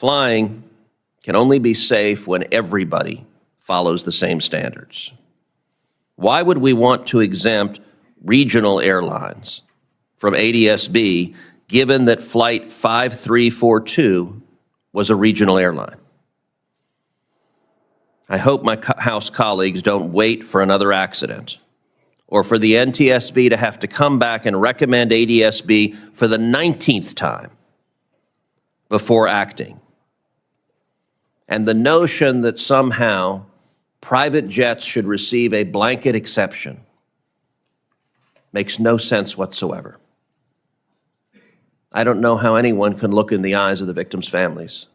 Flying can only be safe when everybody follows the same standards. Why would we want to exempt regional airlines from adsb given that Flight 5342 was a regional airline? I hope my House colleagues don't wait for another accident or for the NTSB to have to come back and recommend adsb for the 19th time before acting. And the notion that somehow private jets should receive a blanket exception makes no sense whatsoever. I don't know how anyone can look in the eyes of the victims' families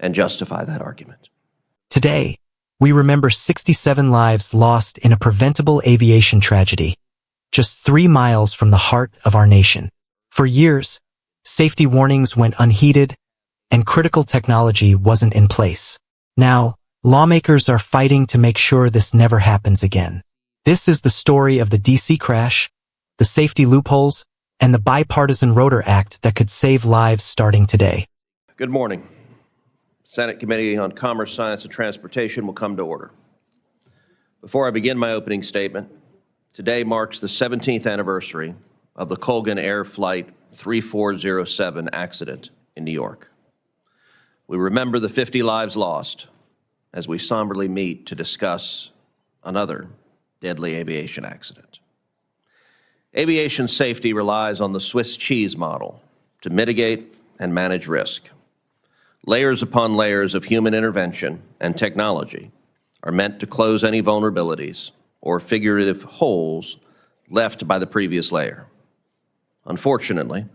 and justify that argument. Today, we remember 67 lives lost in a preventable aviation tragedy, just 3 miles from the heart of our nation. For years, safety warnings went unheeded, and critical technology wasn't in place. Now, lawmakers are fighting to make sure this never happens again. This is the story of the DC crash, the safety loopholes, and the bipartisan Rotor Act that could save lives starting today. Good morning. Senate Committee on Commerce, Science, and Transportation will come to order. Before I begin my opening statement, today marks the 17th anniversary of the Colgan Air Flight 3407 accident in New York. We remember the 50 lives lost as we somberly meet to discuss another deadly aviation accident. Aviation safety relies on the Swiss cheese model to mitigate and manage risk. Layers upon layers of human intervention and technology are meant to close any vulnerabilities or figurative holes left by the previous layer. Unfortunately,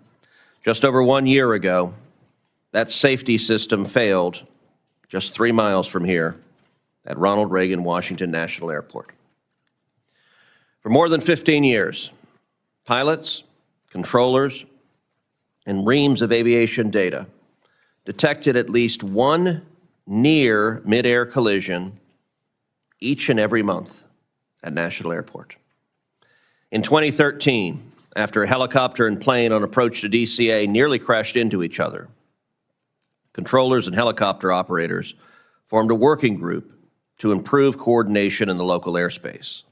just over 1 year ago, that safety system failed just 3 miles from here at Ronald Reagan Washington National Airport. For more than 15 years, pilots, controllers, and reams of aviation data detected at least one near midair collision each and every month at National Airport. In 2013, after a helicopter and plane on approach to DCA nearly crashed into each other, controllers and helicopter operators formed a working group to improve coordination in the local airspace.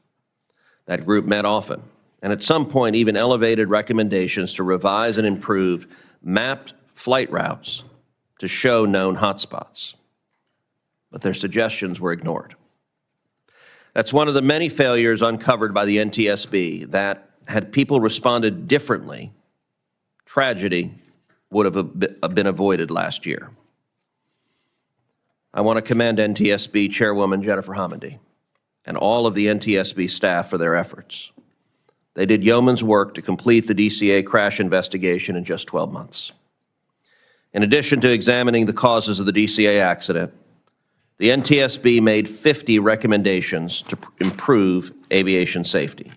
That group met often, and at some point even elevated recommendations to revise and improve mapped flight routes to show known hotspots. But their suggestions were ignored. That's one of the many failures uncovered by the NTSB that, had people responded differently, tragedy would have been avoided last year. I want to commend NTSB Chairwoman Jennifer Homendy and all of the NTSB staff for their efforts. They did yeoman's work to complete the DCA crash investigation in just 12 months. In addition to examining the causes of the DCA accident, the NTSB made 50 recommendations to improve aviation safety.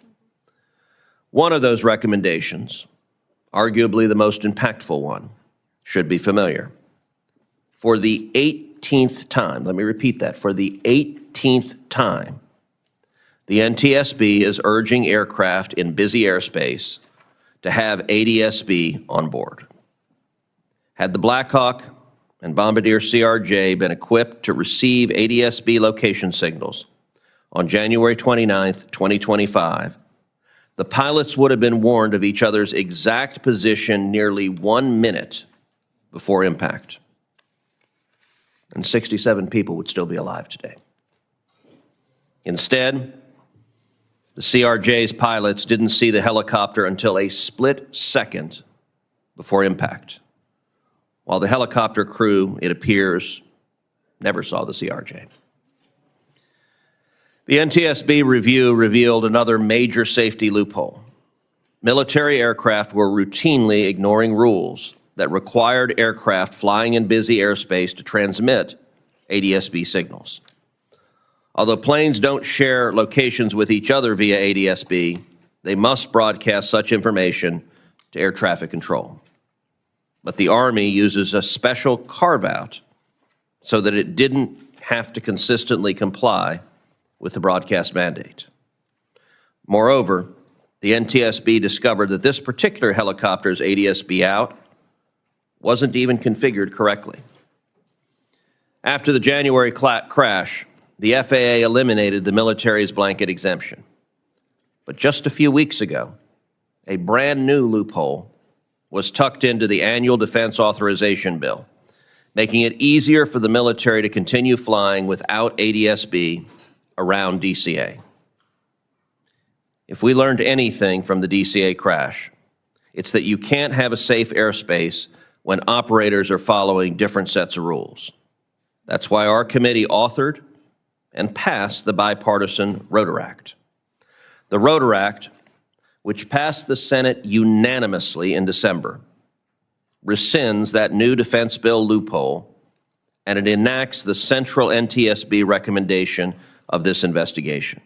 One of those recommendations, arguably the most impactful one, should be familiar. For the 18th time, let me repeat that, for the 18th time, the NTSB is urging aircraft in busy airspace to have adsb on board. Had the Black Hawk and Bombardier CRJ been equipped to receive adsb location signals on January 29, 2025, the pilots would have been warned of each other's exact position nearly 1 minute before impact. And 67 people would still be alive today. Instead, the CRJ's pilots didn't see the helicopter until a split second before impact, while the helicopter crew, it appears, never saw the CRJ. The NTSB review revealed another major safety loophole. Military aircraft were routinely ignoring rules that required aircraft flying in busy airspace to transmit adsb signals. Although planes don't share locations with each other via adsb, they must broadcast such information to air traffic control. But the Army uses a special carve-out so that it didn't have to consistently comply with the broadcast mandate. Moreover, the NTSB discovered that this particular helicopter's adsb out wasn't even configured correctly. After the January crash, the FAA eliminated the military's blanket exemption. But just a few weeks ago, a brand new loophole was tucked into the annual defense authorization bill, making it easier for the military to continue flying without adsb around DCA. If we learned anything from the DCA crash, it's that you can't have a safe airspace when operators are following different sets of rules. That's why our committee authored and passed the bipartisan Rotor Act. The Rotor Act, which passed the Senate unanimously in December, rescinds that new defense bill loophole, and it enacts the central NTSB recommendation of this investigation.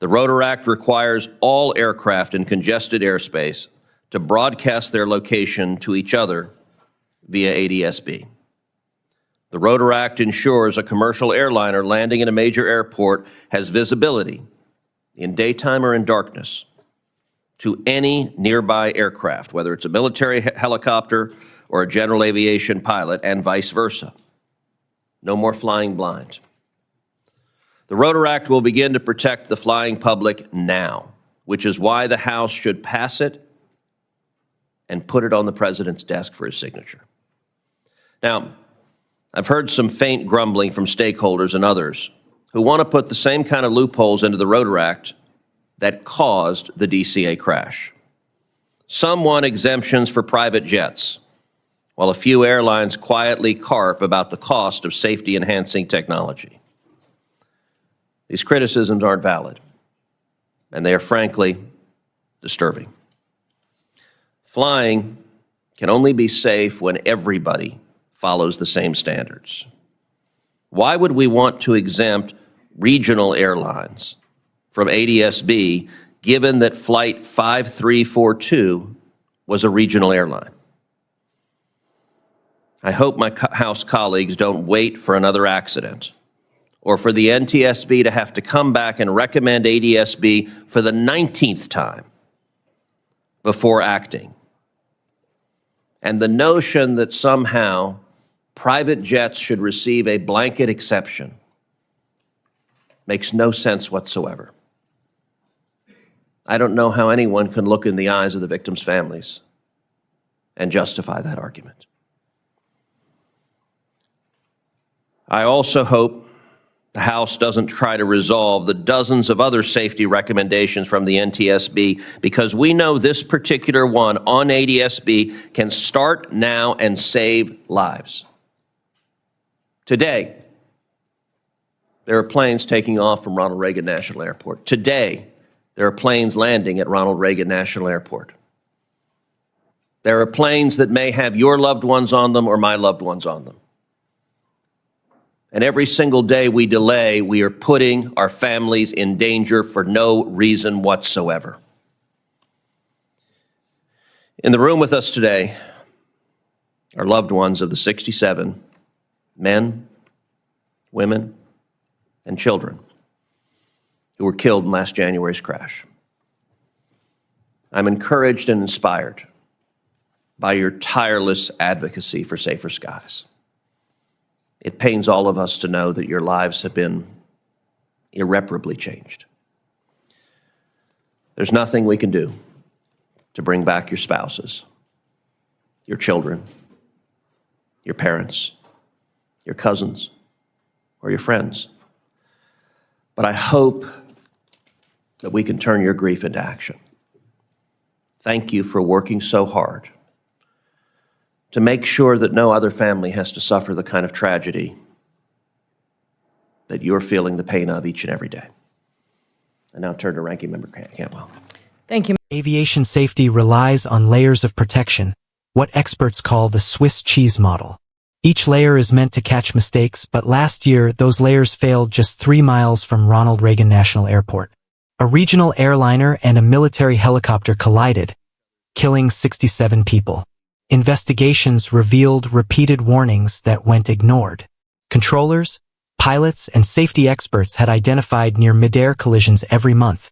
The Rotor Act requires all aircraft in congested airspace to broadcast their location to each other via adsb. The Rotor Act ensures a commercial airliner landing in a major airport has visibility in daytime or in darkness to any nearby aircraft, whether it's a military helicopter or a general aviation pilot, and vice versa. No more flying blind. The Rotor Act will begin to protect the flying public now, which is why the House should pass it and put it on the president's desk for his signature. Now, I've heard some faint grumbling from stakeholders and others who want to put the same kind of loopholes into the Rotor Act that caused the DCA crash. Some want exemptions for private jets, while a few airlines quietly carp about the cost of safety-enhancing technology. These criticisms aren't valid, and they are frankly disturbing. Flying can only be safe when everybody follows the same standards. Why would we want to exempt regional airlines from adsb given that Flight 5342 was a regional airline? I hope my House colleagues don't wait for another accident or for the NTSB to have to come back and recommend adsb for the 19th time before acting. And the notion that somehow private jets should receive a blanket exception makes no sense whatsoever. I don't know how anyone can look in the eyes of the victims' families and justify that argument. I also hope the House doesn't try to resolve the dozens of other safety recommendations from the NTSB, because we know this particular one on adsb can start now and save lives. Today, there are planes taking off from Ronald Reagan National Airport. Today, there are planes landing at Ronald Reagan National Airport. There are planes that may have your loved ones on them or my loved ones on them. And every single day we delay, we are putting our families in danger for no reason whatsoever. In the room with us today are loved ones of the 67 men, women, and children who were killed in last January's crash. I'm encouraged and inspired by your tireless advocacy for safer skies. It pains all of us to know that your lives have been irreparably changed. There's nothing we can do to bring back your spouses, your children, your parents, your cousins, or your friends. But I hope that we can turn your grief into action. Thank you for working so hard to make sure that no other family has to suffer the kind of tragedy that you're feeling the pain of each and every day. I now turn to Ranking Member Cantwell. Thank you. Aviation safety relies on layers of protection, what experts call the Swiss cheese model. Each layer is meant to catch mistakes, but last year, those layers failed just 3 miles from Ronald Reagan National Airport. A regional airliner and a military helicopter collided, killing 67 people. Investigations revealed repeated warnings that went ignored. Controllers, pilots, and safety experts had identified near midair collisions every month.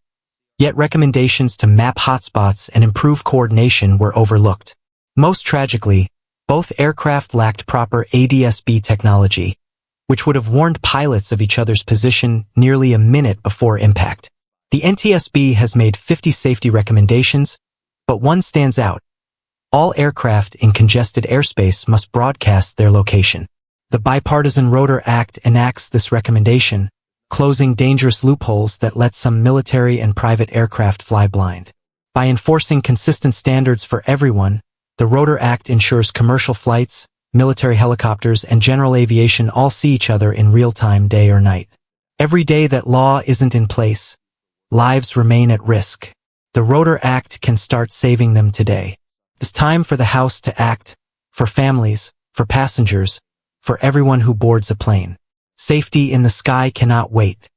Yet recommendations to map hotspots and improve coordination were overlooked. Most tragically, both aircraft lacked proper adsb technology, which would have warned pilots of each other's position nearly a minute before impact. The NTSB has made 50 safety recommendations, but one stands out. All aircraft in congested airspace must broadcast their location. The bipartisan Rotor Act enacts this recommendation, closing dangerous loopholes that let some military and private aircraft fly blind. By enforcing consistent standards for everyone, the Rotor Act ensures commercial flights, military helicopters, and general aviation all see each other in real time, day or night. Every day that law isn't in place, lives remain at risk. The Rotor Act can start saving them today. It's time for the House to act, for families, for passengers, for everyone who boards a plane. Safety in the sky cannot wait.